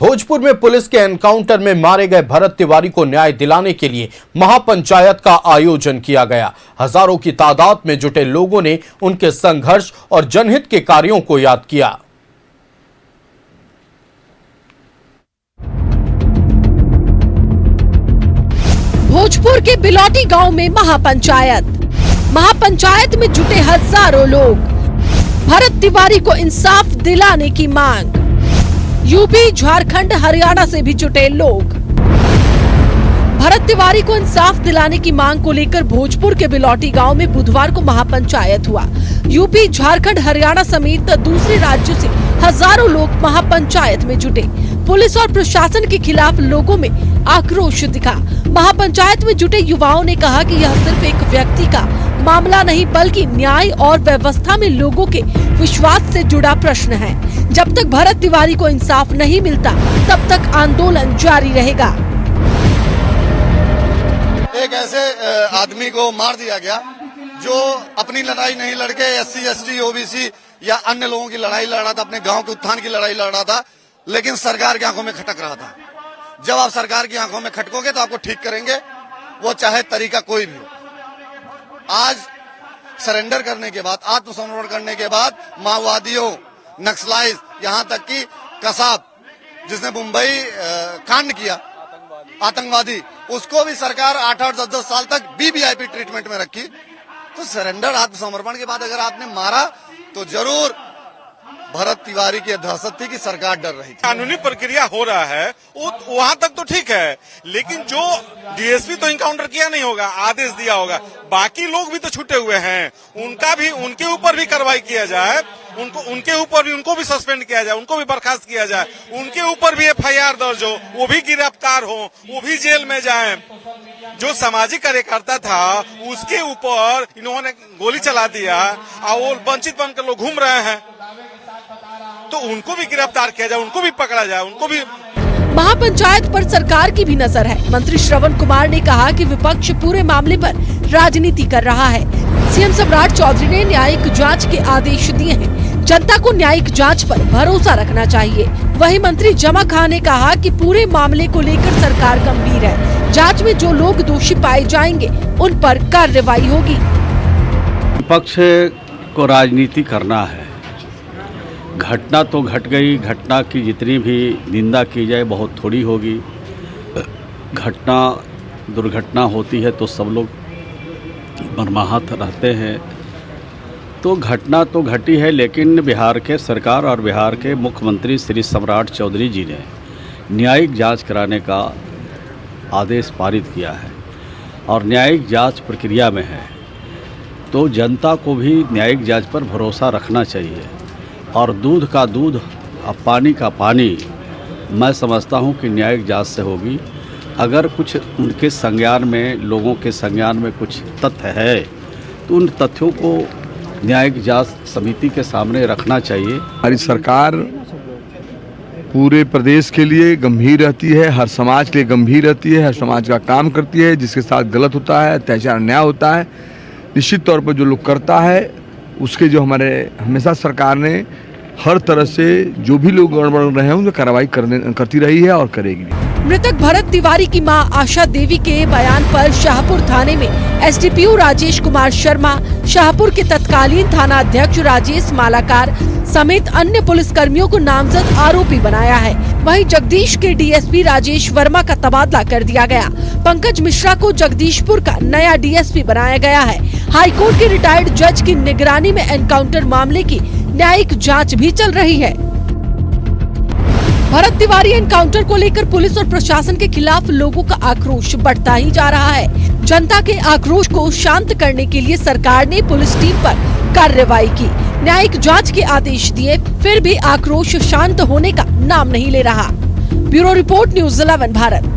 भोजपुर में पुलिस के एनकाउंटर में मारे गए भरत तिवारी को न्याय दिलाने के लिए महापंचायत का आयोजन किया गया। हजारों की तादाद में जुटे लोगों ने उनके संघर्ष और जनहित के कार्यों को याद किया। भोजपुर के बिलौटी गांव में महापंचायत में जुटे हजारों लोग। भरत तिवारी को इंसाफ दिलाने की मांग। यूपी, झारखंड, हरियाणा से भी जुटे लोग। भरत तिवारी को इंसाफ दिलाने की मांग को लेकर भोजपुर के बिलौटी गांव में बुधवार को महापंचायत हुआ। यूपी, झारखंड, हरियाणा समेत दूसरे राज्यों से हजारों लोग महापंचायत में जुटे। पुलिस और प्रशासन के खिलाफ लोगों में आक्रोश दिखा। महापंचायत में जुटे युवाओं ने कहा कि यह सिर्फ एक व्यक्ति का मामला नहीं बल्कि न्याय और व्यवस्था में लोगों के विश्वास से जुड़ा प्रश्न है। जब तक भरत तिवारी को इंसाफ नहीं मिलता तब तक आंदोलन जारी रहेगा। एक ऐसे आदमी को मार दिया गया जो अपनी लड़ाई नहीं लड़के SC, ST, OBC या अन्य लोगों की लड़ाई लड़ रहा था, अपने गांव के उत्थान की लड़ाई लड़ रहा था, लेकिन सरकार की आंखों में खटक रहा था। जब आप सरकार की आंखों में खटकोगे तो आपको ठीक करेंगे, वो चाहे तरीका कोई भी हो। आज सरेंडर करने के बाद, आत्मसमर्पण करने के बाद माओवादियों, नक्सलाइज, यहाँ तक कि कसाब जिसने मुंबई कांड किया, आतंकवादी, उसको भी सरकार 8-8, 10-10 साल तक BBIP ट्रीटमेंट में रखी। तो सरेंडर, आत्मसमर्पण के बाद अगर आपने मारा तो जरूर भरत तिवारी की दहशत थी कि सरकार डर रही थी। कानूनी प्रक्रिया हो रहा है, वहाँ तक तो ठीक है, लेकिन जो DSP तो इनकाउंटर किया नहीं होगा, आदेश दिया होगा, बाकी लोग भी तो छूटे हुए हैं, उनके ऊपर भी कार्रवाई किया जाए, उनको भी सस्पेंड किया जाए, उनको भी बर्खास्त किया जाए, उनके ऊपर भी FIR दर्ज हो, वो भी गिरफ्तार हो, वो भी जेल में जाए। जो सामाजिक कार्यकर्ता था उसके ऊपर इन्होंने गोली चला दिया और वो वंचित बनकर लोग घूम रहे हैं, तो उनको भी गिरफ्तार किया जाए, उनको भी पकड़ा जाए, उनको भी। महापंचायत पर सरकार की भी नजर है। मंत्री श्रवण कुमार ने कहा कि विपक्ष पूरे मामले पर राजनीति कर रहा है। CM सम्राट चौधरी ने न्यायिक जांच के आदेश दिए हैं। जनता को न्यायिक जांच पर भरोसा रखना चाहिए। वहीं मंत्री जमा खान ने कहा कि पूरे मामले को लेकर सरकार गंभीर है। जांच में जो लोग दोषी पाए जाएंगे उन पर कार्रवाई होगी। विपक्ष को राजनीति करना है। घटना तो घट गई, घटना की जितनी भी निंदा की जाए बहुत थोड़ी होगी। दुर्घटना होती है तो सब लोग मर्माहत रहते हैं। तो घटना तो घटी है, लेकिन बिहार के सरकार और बिहार के मुख्यमंत्री श्री सम्राट चौधरी जी ने न्यायिक जांच कराने का आदेश पारित किया है और न्यायिक जांच प्रक्रिया में है। तो जनता को भी न्यायिक जांच पर भरोसा रखना चाहिए और दूध का दूध और पानी का पानी मैं समझता हूं कि न्यायिक जांच से होगी। अगर कुछ उनके संज्ञान में, लोगों के संज्ञान में कुछ तथ्य है तो उन तथ्यों को न्यायिक जांच समिति के सामने रखना चाहिए। हमारी सरकार पूरे प्रदेश के लिए गंभीर रहती है, हर समाज के लिए गंभीर रहती है, हर समाज का काम करती है। जिसके साथ गलत होता है, अत्याचार, अन्याय होता है, निश्चित तौर पर जो लोग करता है उसके जो हमेशा सरकार ने हर तरह से जो भी लोग गड़बड़ रहे हैं उनकी कार्रवाई करती रही है और करेगी। मृतक भरत तिवारी की मां आशा देवी के बयान पर शाहपुर थाने में SDPO राजेश कुमार शर्मा, शाहपुर के तत्कालीन थाना अध्यक्ष राजेश मालाकार समेत अन्य पुलिस कर्मियों को नामजद आरोपी बनाया है। वहीं जगदीश के DSP राजेश वर्मा का तबादला कर दिया गया। पंकज मिश्रा को जगदीशपुर का नया DSP बनाया गया है। हाईकोर्ट के रिटायर्ड जज की निगरानी में एनकाउंटर मामले की न्यायिक जांच भी चल रही है। भरत तिवारी एनकाउंटर को लेकर पुलिस और प्रशासन के खिलाफ लोगों का आक्रोश बढ़ता ही जा रहा है। जनता के आक्रोश को शांत करने के लिए सरकार ने पुलिस टीम पर कार्रवाई की, न्यायिक जांच के आदेश दिए, फिर भी आक्रोश शांत होने का नाम नहीं ले रहा। Bureau report, news 11 Bharat.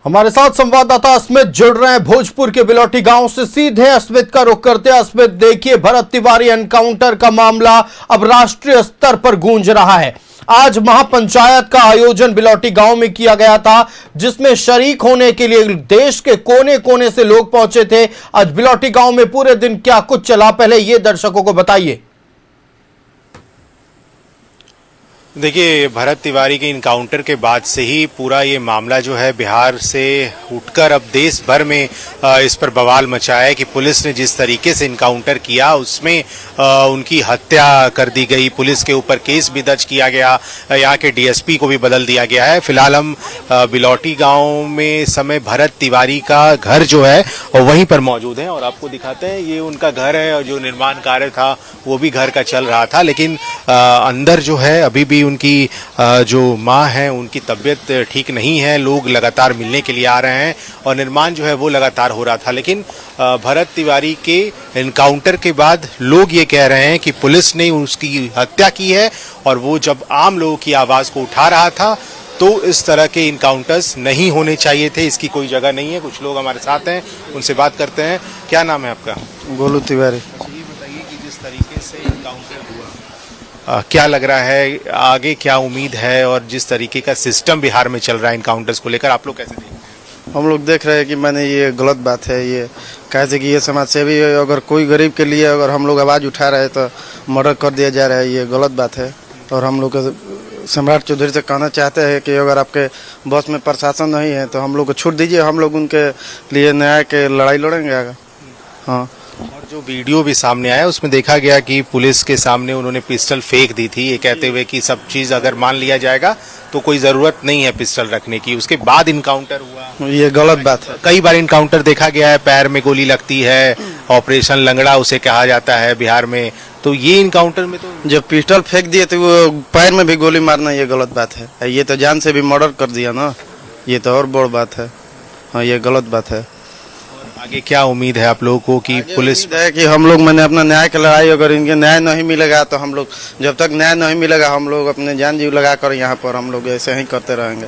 हमारे साथ संवाददाता अस्मित जुड़ रहे हैं भोजपुर के बिलौटी गांव से। सीधे अस्मित का रुख करते हैं। अस्मित, देखिए, भरत तिवारी एनकाउंटर का मामला अब राष्ट्रीय स्तर पर गूंज रहा है। आज महापंचायत का आयोजन बिलौटी गांव में किया गया था, जिसमें शरीक होने के लिए देश के कोने कोने से लोग पहुंचे थे। आज बिलौटी गांव में पूरे दिन क्या कुछ चला, पहले ये दर्शकों को बताइए। देखिए, भरत तिवारी के इनकाउंटर के बाद से ही पूरा ये मामला जो है बिहार से उठकर अब देश भर में इस पर बवाल मचा है कि पुलिस ने जिस तरीके से इनकाउंटर किया उसमें उनकी हत्या कर दी गई। पुलिस के ऊपर केस भी दर्ज किया गया, यहाँ के डीएसपी को भी बदल दिया गया है। फिलहाल हम बिलौटी गांव में समय भरत तिवारी का घर जो है वहीं पर मौजूद है और आपको दिखाते हैं ये उनका घर है और जो निर्माण कार्य था वो भी घर का चल रहा था, लेकिन अंदर जो है अभी भी उनकी जो माँ है उनकी तबीयत ठीक नहीं है। लोग लगातार मिलने के लिए आ रहे हैं और निर्माण जो है वो लगातार हो रहा था, लेकिन भरत तिवारी के एनकाउंटर के बाद लोग ये कह रहे हैं कि पुलिस ने उसकी हत्या की है और वो जब आम लोगों की आवाज़ को उठा रहा था तो इस तरह के इनकाउंटर्स नहीं होने चाहिए थे, इसकी कोई जगह नहीं है। कुछ लोग हमारे साथ हैं, उनसे बात करते हैं। क्या नाम है आपका? गोलू तिवारी। ये बताइए कि जिस तरीके से इनकाउंटर हुआ क्या लग रहा है, आगे क्या उम्मीद है और जिस तरीके का सिस्टम बिहार में चल रहा है इनकाउंटर्स को लेकर आप लोग कैसे देखते हैं? हम लोग देख रहे हैं कि मैंने ये गलत बात है। ये कैसे कि ये समाज सेवी अगर कोई गरीब के लिए अगर हम लोग आवाज़ उठा रहे हैं तो मर्डर कर दिया जा रहा है, ये गलत बात है। और हम लोग सम्राट चौधरी से कहना चाहते हैं कि अगर आपके बस में प्रशासन नहीं है तो हम लोग को छूट दीजिए, हम लोग उनके लिए न्याय के लड़ाई लड़ेंगे आगे। हाँ, और जो वीडियो भी सामने आया उसमें देखा गया कि पुलिस के सामने उन्होंने पिस्टल फेंक दी थी, ये कहते हुए कि सब चीज़ अगर मान लिया जाएगा तो कोई ज़रूरत नहीं है पिस्टल रखने की। उसके बाद इनकाउंटर हुआ, ये गलत बात है। कई बार इनकाउंटर देखा गया है, पैर में गोली लगती है, ऑपरेशन लंगड़ा उसे कहा जाता है बिहार में, तो ये इनकाउंटर में तो जब पिस्टल फेंक दिए तो वो पैर में भी गोली मारना ये गलत बात है। ये तो जान से भी मर्डर कर दिया ना, ये तो और बड़ बात है। हाँ, ये गलत बात है। आगे क्या उम्मीद है आप लोगों को कि पुलिस है कि हम लोग मैंने अपना न्याय की लड़ाई, अगर इनके न्याय नहीं मिलेगा तो हम लोग जब तक न्याय नहीं मिलेगा हम लोग अपने जान जीव लगा कर यहाँ पर हम लोग ऐसे ही करते रहेंगे।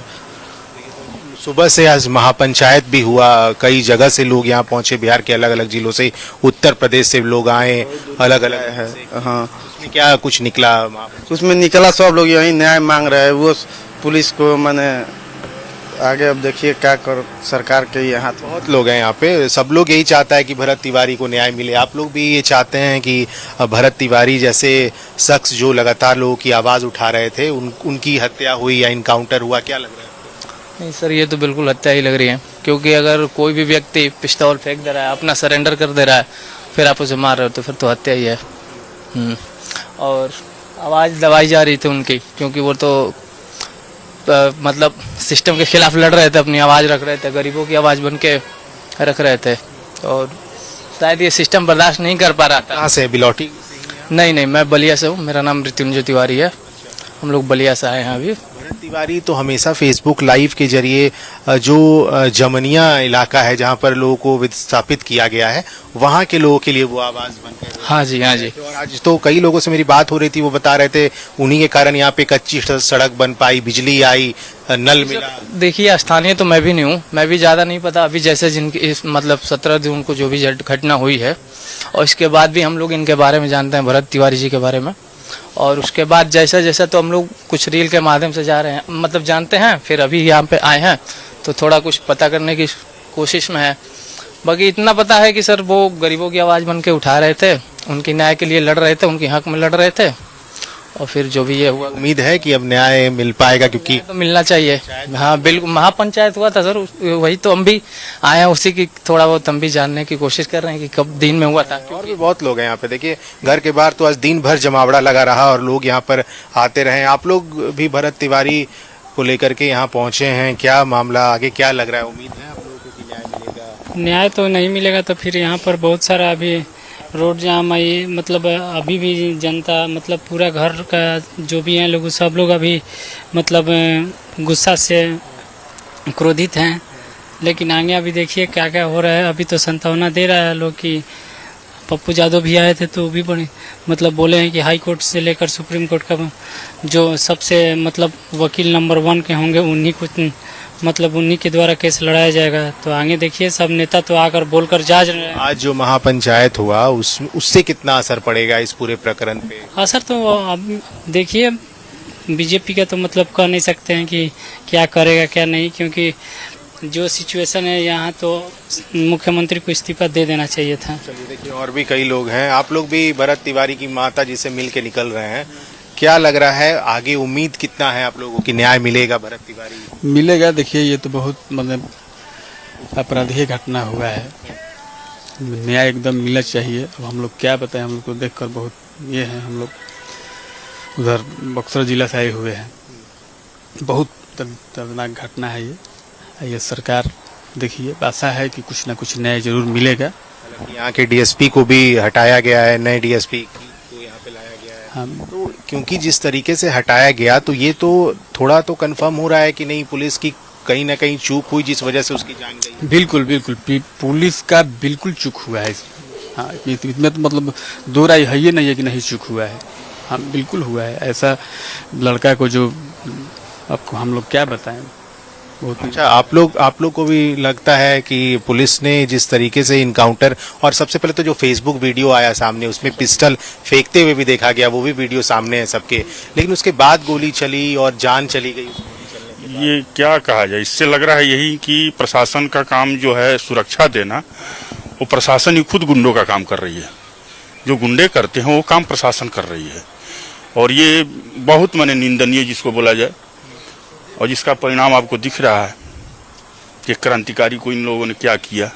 सुबह से आज महापंचायत भी हुआ, कई जगह से लोग यहाँ पहुंचे, बिहार के अलग अलग जिलों से, उत्तर प्रदेश से लोग आए, अलग अलग है। हाँ, उसमें क्या कुछ निकला? उसमें निकला सब लोग यही न्याय मांग रहे हैं। वो पुलिस को मैंने आगे अब देखिए क्या कर सरकार के यहाँ तो बहुत लोग हैं यहाँ पे, सब लोग यही चाहता है कि भरत तिवारी को न्याय मिले। आप लोग भी ये चाहते हैं कि भरत तिवारी जैसे शख्स जो लगातार लोगों की आवाज़ उठा रहे थे उनकी हत्या हुई या इनकाउंटर हुआ, क्या लग रहा है? नहीं सर, ये तो बिल्कुल हत्या ही लग रही है, क्योंकि अगर कोई भी व्यक्ति पिस्तौल फेंक दे रहा है, अपना सरेंडर कर दे रहा है, फिर आप उसे मार रहे हो तो फिर तो हत्या ही है। और आवाज़ दबाई जा रही थी उनकी, क्योंकि वो तो मतलब सिस्टम के खिलाफ लड़ रहे थे, अपनी आवाज़ रख रहे थे, गरीबों की आवाज़ बन के रख रहे थे और शायद ये सिस्टम बर्दाश्त नहीं कर पा रहा था। कहाँ से? बिलौटी? नहीं, मैं बलिया से हूँ, मेरा नाम मृत्युंजय तिवारी है, हम लोग बलिया से आए हैं अभी। भरत तिवारी तो हमेशा फेसबुक लाइव के जरिए जो जमनिया इलाका है जहाँ पर लोगों को विस्थापित किया गया है वहाँ के लोगों के लिए वो आवाज़ बनकर हाँ जी। और आज तो कई लोगों से मेरी बात हो रही थी, वो बता रहे थे उन्हीं के कारण यहाँ पे कच्ची सड़क बन पाई, बिजली आई, नल मिला। देखिए, स्थानीय तो मैं भी नहीं हूँ, मैं भी ज़्यादा नहीं पता अभी, जैसे जिनकी मतलब 17 जून को जो भी घटना हुई है और इसके बाद भी हम लोग इनके बारे में जानते हैं, भरत तिवारी जी के बारे में। और उसके बाद जैसा जैसा तो हम लोग कुछ रील के माध्यम से जा रहे हैं, मतलब जानते हैं, फिर अभी यहाँ पे आए हैं तो थोड़ा कुछ पता करने की कोशिश में है। बाकी इतना पता है कि सर वो गरीबों की आवाज़ बन के उठा रहे थे, उनकी न्याय के लिए लड़ रहे थे, उनके हक में लड़ रहे थे और फिर जो भी ये हुआ, उम्मीद है कि अब न्याय मिल पाएगा, क्योंकि तो मिलना चाहिए। हाँ बिल्कुल, महापंचायत हुआ था सर, वही तो हम भी आए हैं, उसी की थोड़ा बहुत हम भी जानने की कोशिश कर रहे हैं कि कब दिन में हुआ था। और भी बहुत लोग हैं यहाँ पे, देखिए घर के बाहर तो आज दिन भर जमावड़ा लगा रहा और लोग यहाँ पर आते रहे। आप लोग भी भरत तिवारी को लेकर के यहाँ पहुँचे हैं, क्या मामला, आगे क्या लग रहा है? उम्मीद है आप लोगों को कि न्याय मिलेगा? न्याय तो नहीं मिलेगा तो फिर यहाँ पर बहुत सारा अभी रोड जाम आई, मतलब अभी भी जनता, मतलब पूरा घर का जो भी हैं लोग, सब लोग अभी मतलब गुस्सा से क्रोधित हैं। लेकिन आगे अभी देखिए क्या क्या हो रहा है। अभी तो संतावना दे रहा है लोग कि पप्पू यादव भी आए थे तो वो भी बड़े मतलब बोले हैं कि हाई कोर्ट से लेकर सुप्रीम कोर्ट का जो सबसे मतलब वकील नंबर 1 के होंगे उन्हीं को मतलब उन्हीं के द्वारा केस लड़ाया जाएगा। तो आगे देखिए सब नेता तो आकर बोलकर जा रहे हैं। आज जो महापंचायत हुआ उससे कितना असर पड़ेगा इस पूरे प्रकरण पे? असर तो अब देखिए बीजेपी का तो मतलब कह नहीं सकते हैं कि क्या करेगा क्या नहीं, क्योंकि जो सिचुएशन है यहाँ तो मुख्यमंत्री को इस्तीफा दे देना चाहिए था। चलिए देखिए, और भी कई लोग हैं, आप लोग भी भरत तिवारी की माता जी से मिल के निकल रहे हैं, क्या लग रहा है आगे उम्मीद कितना है आप लोगों की, न्याय मिलेगा भरत तिवारी? मिलेगा। देखिए ये तो बहुत मतलब अपराधी घटना हुआ है, न्याय एकदम मिलना चाहिए। अब हम लोग क्या बताएं, हम लोग को देखकर बहुत ये है। हम लोग उधर बक्सर जिला से आए हुए हैं, बहुत दर्दनाक घटना है ये सरकार देखिए, आशा है कि कुछ ना कुछ न्याय जरूर मिलेगा। यहाँ के डीएसपी को भी हटाया गया है, नए डीएसपी को यहाँ पे लाया गया है। हाँ, तो क्योंकि जिस तरीके से हटाया गया तो ये तो थोड़ा तो कंफर्म हो रहा है कि नहीं पुलिस की कहीं ना कहीं चूक हुई जिस वजह से उसकी जान गई। बिल्कुल बिल्कुल पुलिस का बिल्कुल चूक हुआ है। हाँ इसमें तो मतलब दो राय है ये नहीं है कि नहीं चूक हुआ है। हाँ बिल्कुल हुआ है। ऐसा लड़का को जो आपको हम लोग क्या बताएं। अच्छा, आप लोग को भी लगता है कि पुलिस ने जिस तरीके से इनकाउंटर, और सबसे पहले तो जो फेसबुक वीडियो आया सामने उसमें पिस्टल फेंकते हुए भी देखा गया, वो भी वीडियो सामने है सबके, लेकिन उसके बाद गोली चली और जान चली गई। ये क्या कहा जाए, इससे लग रहा है यही कि प्रशासन का काम जो है सुरक्षा देना, वो प्रशासन ही खुद गुंडों का काम कर रही है। जो गुंडे करते हैं वो काम प्रशासन कर रही है, और ये बहुत माने निंदनीय जिसको बोला जाए, और जिसका परिणाम आपको दिख रहा है कि क्रांतिकारी को इन लोगों ने क्या किया।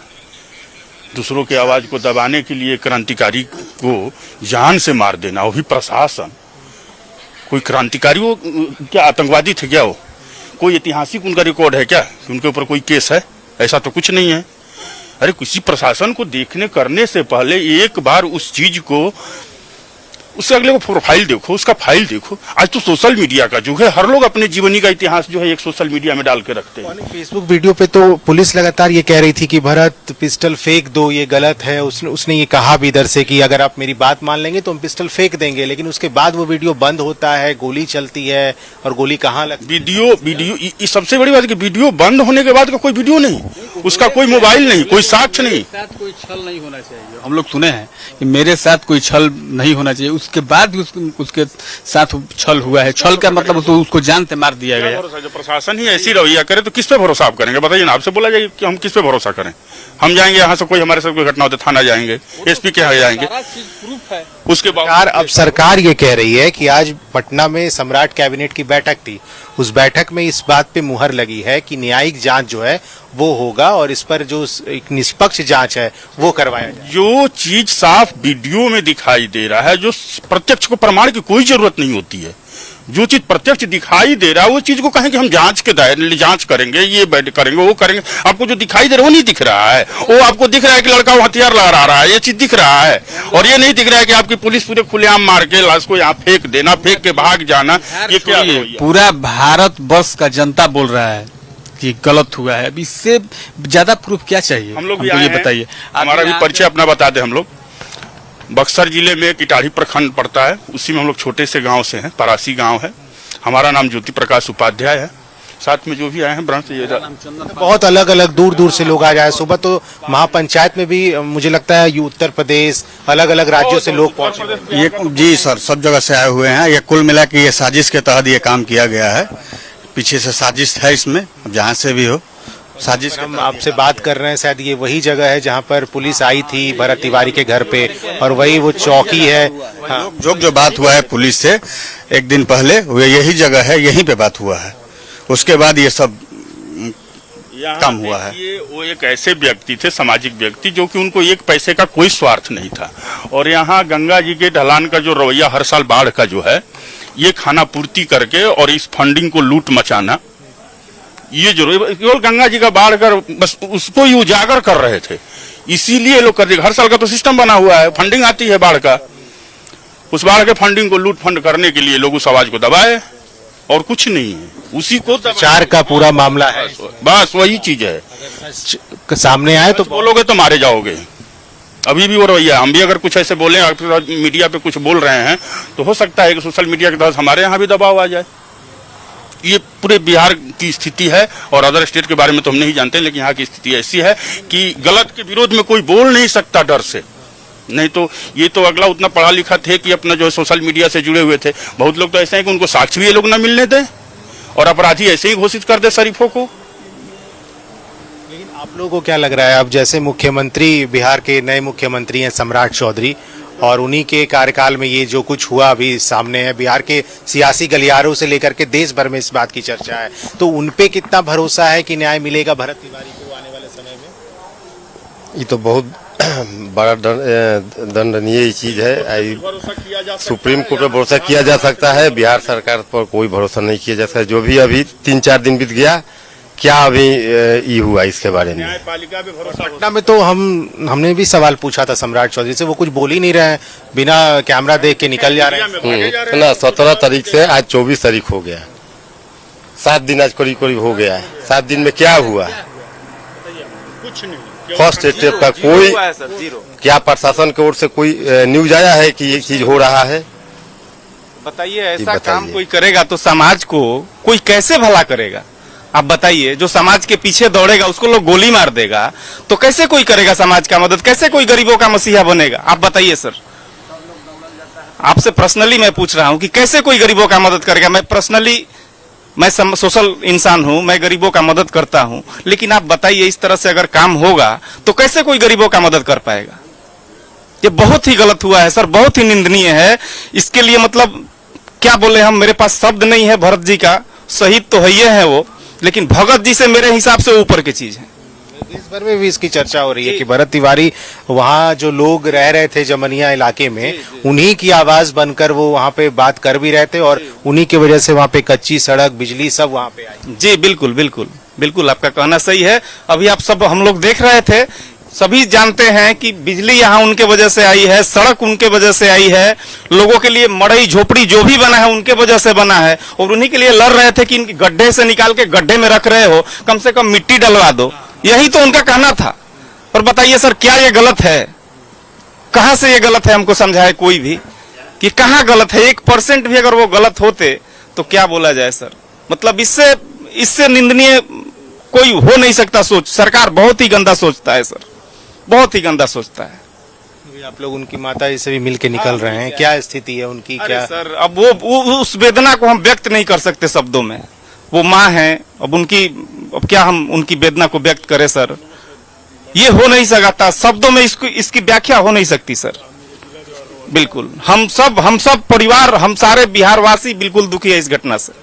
दूसरों की आवाज को दबाने के लिए क्रांतिकारी को जान से मार देना, वो भी प्रशासन। कोई क्रांतिकारी वो क्या आतंकवादी थे क्या? वो कोई ऐतिहासिक उनका रिकॉर्ड है क्या कि उनके ऊपर कोई केस है? ऐसा तो कुछ नहीं है। अरे किसी प्रशासन को देखने करने से पहले एक बार उस चीज को, उससे अगले को प्रोफाइल देखो, उसका फाइल देखो। आज तो सोशल मीडिया का युग है, हर लोग अपने जीवनी का इतिहास जो है एक सोशल मीडिया में डाल के रखते हैं। फेसबुक वीडियो पे तो पुलिस लगातार ये कह रही थी कि भरत पिस्टल फेंक दो, ये गलत है। उसने ये कहा भी इधर से कि अगर आप मेरी बात मान लेंगे तो हम पिस्टल फेंक देंगे, लेकिन उसके बाद वो वीडियो बंद होता है, गोली चलती है, और गोली कहाँ लगती है? वीडियो सबसे बड़ी बात है कि वीडियो बंद होने के बाद का कोई वीडियो नहीं, उसका कोई मोबाइल नहीं, कोई साक्ष्य नहीं। कोई छल नहीं होना चाहिए। हम लोग सुने हैं कि मेरे साथ कोई छल नहीं होना चाहिए, उसके बाद भी उसके साथ छल हुआ है। छल का मतलब उसको जानते मार दिया गया। जो प्रशासन ही ऐसी रवैया करे तो किस पे भरोसा आप करेंगे? बताइए ना, आपसे बोला जाए कि हम किस पे भरोसा करें? हम जाएंगे यहाँ से, कोई हमारे साथ कोई घटना होती थाना जाएंगे, एसपी के यहाँ जाएंगे, उसके बाद अब सरकार ये कह रही है कि आज पटना में सम्राट कैबिनेट की बैठक थी, उस बैठक में इस बात पे मुहर लगी है कि न्यायिक जांच जो है वो होगा, और इस पर जो एक निष्पक्ष जांच है वो करवाया जाए। जो चीज साफ वीडियो में दिखाई दे रहा है, जो प्रत्यक्ष को प्रमाण की कोई जरूरत नहीं होती है, जो चीज प्रत्यक्ष दिखाई दे रहा है वो चीज को कहें कि हम जांच के दायरे जांच करेंगे, ये करेंगे, वो करेंगे। आपको जो दिखाई दे रहा है वो नहीं दिख रहा है। वो आपको दिख रहा है कि लड़का वो हथियार लगा रहा है, ये चीज दिख रहा है, और ये नहीं दिख रहा है कि आपकी पुलिस पूरे खुलेआम मार के लाश को यहाँ फेंक देना, फेंक के भाग जाना। ये क्या पूरा भारत वर्ष का जनता बोल रहा है कि गलत हुआ है। अब इससे ज्यादा प्रूफ क्या चाहिए? हम लोग भी ये बताइए। हमारा भी परिचय अपना बता दे। हम लोग बक्सर जिले में किटाढ़ी प्रखंड पड़ता है, उसी में हम लोग छोटे से गांव से हैं, परासी गांव है। हमारा नाम ज्योति प्रकाश उपाध्याय है, साथ में जो भी आए हैं ब्रांच से बहुत अलग अलग दूर दूर से लोग आ जाए। सुबह तो महापंचायत में भी मुझे लगता है ये उत्तर प्रदेश अलग अलग राज्यों से लोग पहुंचे। ये जी सर, सब जगह से आए हुए हैं। ये कुल मिला के ये साजिश के तहत ये काम किया गया है। पीछे से साजिश है इसमें, जहाँ से भी हो साजिश। हम आपसे बात कर रहे हैं, शायद ये वही जगह है जहाँ पर पुलिस आई थी भरत तिवारी के घर पे, और वही वो चौकी है। हाँ। जो बात हुआ है पुलिस से एक दिन पहले, वो यही जगह है, यहीं पे बात हुआ है। उसके बाद ये सब काम हुआ है। ये वो एक ऐसे व्यक्ति थे, सामाजिक व्यक्ति, जो कि उनको एक पैसे का कोई स्वार्थ नहीं था, और यहाँ गंगा जी के ढलान का जो रवैया हर साल बाढ़ का जो है, ये खाना पूर्ति करके और इस फंडिंग को लूट मचाना, ये जरूर केवल गंगा जी का बाढ़ कर बस उसको ही उजागर कर रहे थे। इसीलिए लोग कर देंगे। हर साल का तो सिस्टम बना हुआ है, फंडिंग आती है बाढ़ का, उस बाढ़ के फंडिंग को लूट फंड करने के लिए लोग उस आवाज को दबाए, और कुछ नहीं है। उसी को प्रचार का पूरा मामला है, बस वही चीज है। सामने आए तो बोलोगे तो मारे जाओगे। अभी भी वो रवैया, हम भी अगर कुछ ऐसे बोले, मीडिया पे कुछ बोल रहे हैं, तो हो सकता है कि सोशल मीडिया के तहत हमारे यहाँ भी दबाव आ जाए। ये पूरे बिहार की स्थिति है, और अदर स्टेट के बारे में तो हम नहीं जानते, लेकिन यहाँ की स्थिति ऐसी है कि गलत के विरोध में कोई बोल नहीं सकता डर से। नहीं तो ये तो अगला उतना पढ़ा लिखा थे कि अपना जो है सोशल मीडिया से जुड़े हुए थे। बहुत लोग तो ऐसे हैं कि उनको साक्ष्य भी ये लोग ना मिलने दें, और अपराधी ऐसे ही घोषित कर दे शरीफों को। लेकिन आप लोगों को क्या लग रहा है, अब जैसे मुख्यमंत्री बिहार के नए मुख्यमंत्री हैं सम्राट चौधरी, और उन्हीं के कार्यकाल में ये जो कुछ हुआ अभी सामने है, बिहार के सियासी गलियारों से लेकर के देश भर में इस बात की चर्चा है, तो उन पे कितना भरोसा है कि न्याय मिलेगा भरत तिवारी को आने वाले समय में? ये तो बहुत बड़ा दंडनीय चीज है। सुप्रीम कोर्ट पर भरोसा किया जा सकता है, बिहार सरकार पर कोई भरोसा नहीं किया जा सकता। जो भी अभी 3-4 दिन बीत गया, क्या अभी ये हुआ इसके बारे में? न्यायपालिका पे भरोसा। पटना में तो हमने भी सवाल पूछा था सम्राट चौधरी से, वो कुछ बोल ही नहीं रहे हैं, बिना कैमरा देख के निकल जा रहे हैं। ना 17 तारीख से आज 24 तारीख हो गया, 7 दिन आज करीब हो गया है। 7 दिन में क्या हुआ? कुछ नहीं। फर्स्ट स्टेप का कोई क्या प्रशासन की ओर से कोई न्यूज आया है कि ये चीज हो रहा है? बताइए, ऐसा काम कोई करेगा तो समाज को कोई कैसे भला करेगा? आप बताइए, जो समाज के पीछे दौड़ेगा उसको लोग गोली मार देगा, तो कैसे कोई करेगा समाज का मदद? कैसे कोई गरीबों का मसीहा बनेगा? आप बताइए सर, आपसे पर्सनली मैं पूछ रहा हूं कि कैसे कोई गरीबों का मदद करेगा? मैं सोशल इंसान हूं, मैं गरीबों का मदद करता हूं, लेकिन आप बताइए, इस तरह से अगर काम होगा तो कैसे कोई गरीबों का मदद कर पाएगा? ये बहुत ही गलत हुआ है सर, बहुत ही निंदनीय है। इसके लिए मतलब क्या बोले हम, मेरे पास शब्द नहीं है। भरत जी का शहीद तो है ही है वो, लेकिन भगत जी से मेरे हिसाब से ऊपर की चीज है। देश भर में भी इसकी चर्चा हो रही है कि भरत तिवारी वहाँ जो लोग रह रहे थे जमनिया इलाके में, उन्हीं की आवाज बनकर वो वहाँ पे बात कर भी रहे थे, और उन्हीं की वजह से वहाँ पे कच्ची सड़क, बिजली सब वहाँ पे आई। जी बिल्कुल बिल्कुल बिल्कुल, आपका कहना सही है। अभी आप सब हम लोग देख रहे थे, सभी जानते हैं कि बिजली यहाँ उनके वजह से आई है, सड़क उनके वजह से आई है, लोगों के लिए मड़ई झोपड़ी जो भी बना है उनके वजह से बना है, और उन्हीं के लिए लड़ रहे थे कि इनकी गड्ढे से निकाल के गड्ढे में रख रहे हो, कम से कम मिट्टी डलवा दो। यही तो उनका कहना था। और बताइए सर, क्या ये गलत है? कहां से ये गलत है? हमको समझाए कोई भी कि कहां गलत है। 1% भी अगर वो गलत होते तो क्या बोला जाए सर? मतलब इससे निंदनीय कोई हो नहीं सकता सोच। सरकार बहुत ही गंदा सोचता है सर, बहुत ही गंदा सोचता है। आप लोग उनकी माता जी से भी मिल के निकल रहे हैं, क्या स्थिति है उनकी? क्या सर, अब वो उस वेदना को हम व्यक्त नहीं कर सकते शब्दों में। वो माँ है, अब क्या हम उनकी वेदना को व्यक्त करें सर? ये हो नहीं सकता शब्दों में, इसकी व्याख्या हो नहीं सकती सर। बिल्कुल हम सब परिवार, हम सारे बिहारवासी बिल्कुल दुखी है इस घटना से,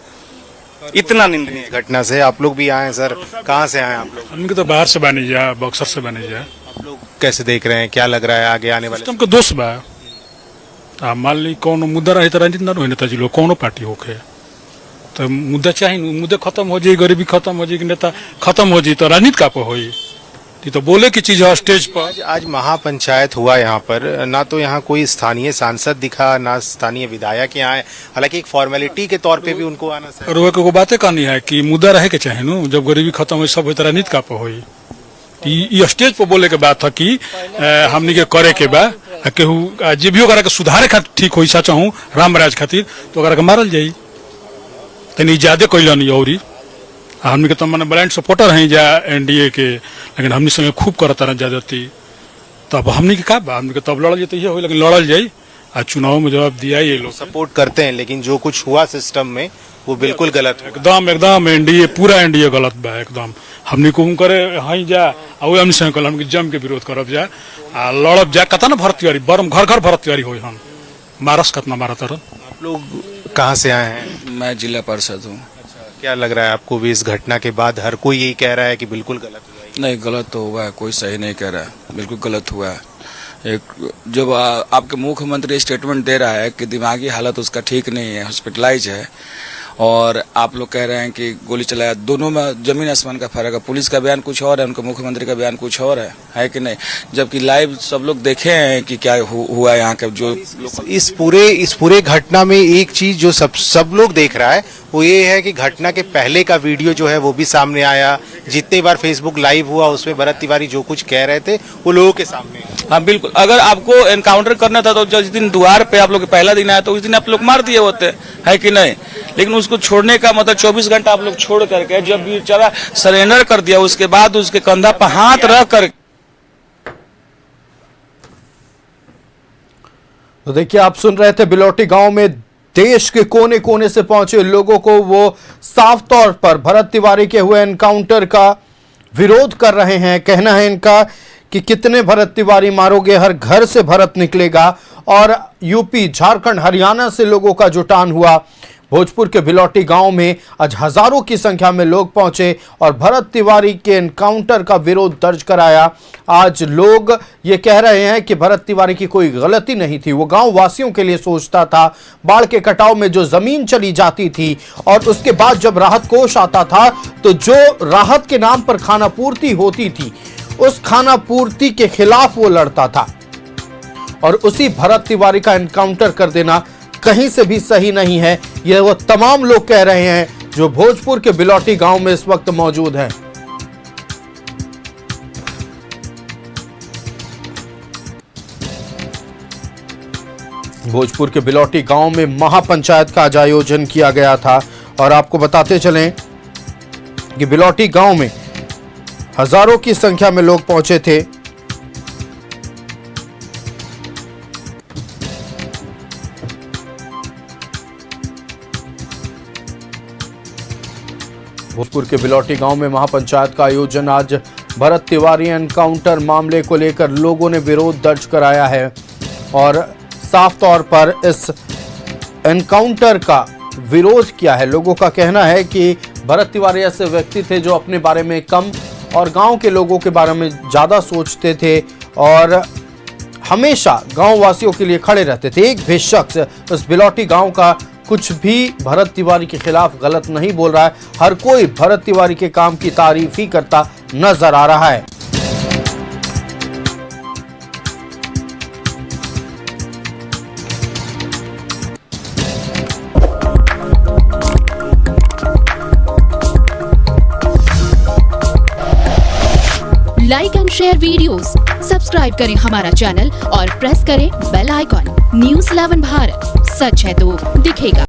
इतना निंदनीय घटना से। आप लोग भी आए सर, कहाँ से आए आप लोग? हमके तो बाहर से बने जा, बक्सर से बने जा। आप लोग कैसे देख रहे हैं, क्या लग रहा है आगे आने वाले? हमको दोस्त बा, मान ली कौन मुद्दा रही तो राजनीति ना रही नेताजी लोग कौनो पार्टी होके, तो मुद्दा चाहिए, मुद्दा खत्म हो जाए, गरीबी खत्म हो जाए, नेता खत्म हो जाए, तो राजनीति का होई। ये तो बोले की चीज है स्टेज पर। आज महापंचायत हुआ यहाँ पर, ना तो यहाँ कोई स्थानीय सांसद दिखा, ना स्थानीय विधायक यहाँ आए, हालांकि एक फॉर्मेलिटी के तौर पे भी उनको आना चाहिए। और वो बातें कहनी है कि मुद्दा रहे के चाहे नु, जब गरीबी खत्म हो सब हो तो राजनीति का होई। ये स्टेज पर बोले के बात है कि हमनी के करे के बा, केहू जे भी ओकरा के सुधारे खातिर ठीक होई सचा हूँ राम राज खातिर, तो ओकरा के मारल जाई। तनी ज्यादा कैलन और हमनी के तो मैंने ब्रांड सपोर्टर हैं जा एनडीए के, लेकिन हमनी संगे खूब करता रह ज्यादती। तब हमनी के का बा, हमनी के तब लड़ल जाते हो, लेकिन लड़ल जाई आ चुनाव में जवाब दिया ये लोग सपोर्ट करते हैं, लेकिन जो कुछ हुआ सिस्टम में वो बिल्कुल गलत है। एकदम एनडीए, पूरा एनडीए गलत बा एकदम। हमनी को करे हई जा आ हमनी संगे कल हमनी जम के विरोध करब जा आ लड़ब जा। कता ना भरत तिवारी बरम घर घर भरत तिवारी होई, हम मारस कतना मारत रह। आप लोग कहाँ से आए हैं? मैं जिला पार्षद हूँ। क्या लग रहा है आपको भी इस घटना के बाद? हर कोई यही कह रहा है कि बिल्कुल गलत हुआ है। नहीं, गलत तो हुआ है, कोई सही नहीं कह रहा है, बिल्कुल गलत हुआ है। एक जब आपके मुख्यमंत्री स्टेटमेंट दे रहा है कि दिमागी हालत उसका ठीक नहीं है, हॉस्पिटलाइज है, और आप लोग कह रहे हैं कि गोली चलाया, दोनों में जमीन आसमान का फर्क है। पुलिस का बयान कुछ और है, उनके मुख्यमंत्री का बयान कुछ और है कि नहीं? जबकि लाइव सब लोग देखे हैं कि क्या हुआ यहाँ के। जो इस पूरे घटना में एक चीज जो सब लोग देख रहा है वो ये है कि घटना के पहले का वीडियो जो है वो भी सामने आया। जितने बार फेसबुक लाइव हुआ उसमें भरत तिवारी जो कुछ कह रहे थे वो लोगों के सामने। हाँ बिल्कुल, अगर आपको एनकाउंटर करना था तो जिस दिन द्वार पे आप लोग पहला दिन आया तो उस दिन आप लोग मार दिए होते, है कि नहीं? लेकिन उसको छोड़ने का मतलब 24 घंटा आप लोग छोड़ करके जब बेचारा सरेंडर कर दिया, उसके बाद उसके कंधा पर हाथ रख कर। तो देखिए, आप सुन रहे थे बिलोटी गांव में देश के कोने कोने से पहुंचे लोगों को वो साफ तौर पर भरत तिवारी के हुए एनकाउंटर का विरोध कर रहे हैं। कहना है इनका कि कितने भरत तिवारी मारोगे, हर घर से भरत निकलेगा। और यूपी, झारखंड, हरियाणा से लोगों का जुटान हुआ। भोजपुर के बिलौटी गांव में आज हजारों की संख्या में लोग पहुंचे और भरत तिवारी के एनकाउंटर का विरोध दर्ज कराया। आज लोग ये कह रहे हैं कि भरत तिवारी की कोई गलती नहीं थी, वो गांव वासियों के लिए सोचता था। बाढ़ के कटाव में जो जमीन चली जाती थी और उसके बाद जब राहत कोष आता था तो जो राहत के नाम पर खाना पूर्ति होती थी, उस खाना पूर्ति के खिलाफ वो लड़ता था। और उसी भरत तिवारी का एनकाउंटर कर देना कहीं से भी सही नहीं है, यह वो तमाम लोग कह रहे हैं जो भोजपुर के बिलौटी गांव में इस वक्त मौजूद हैं। भोजपुर के बिलौटी गांव में महापंचायत का आज आयोजन किया गया था और आपको बताते चलें कि बिलौटी गांव में हजारों की संख्या में लोग पहुंचे थे। भोजपुर के बिलौटी गांव में महापंचायत का आयोजन। आज भरत तिवारी एनकाउंटर मामले को लेकर लोगों ने विरोध दर्ज कराया है और साफ तौर पर इस एनकाउंटर का विरोध किया है। लोगों का कहना है कि भरत तिवारी ऐसे व्यक्ति थे जो अपने बारे में कम और गांव के लोगों के बारे में ज़्यादा सोचते थे और हमेशा गांव वासियों के लिए खड़े रहते थे। एक भी शख्स इस बिलौटी गांव का कुछ भी भरत तिवारी के खिलाफ गलत नहीं बोल रहा है। हर कोई भरत तिवारी के काम की तारीफ ही करता नजर आ रहा है। Like and share videos, subscribe करें हमारा चैनल और प्रेस करें बेल आइकॉन। न्यूज़ 11 भारत, सच है तो दिखेगा।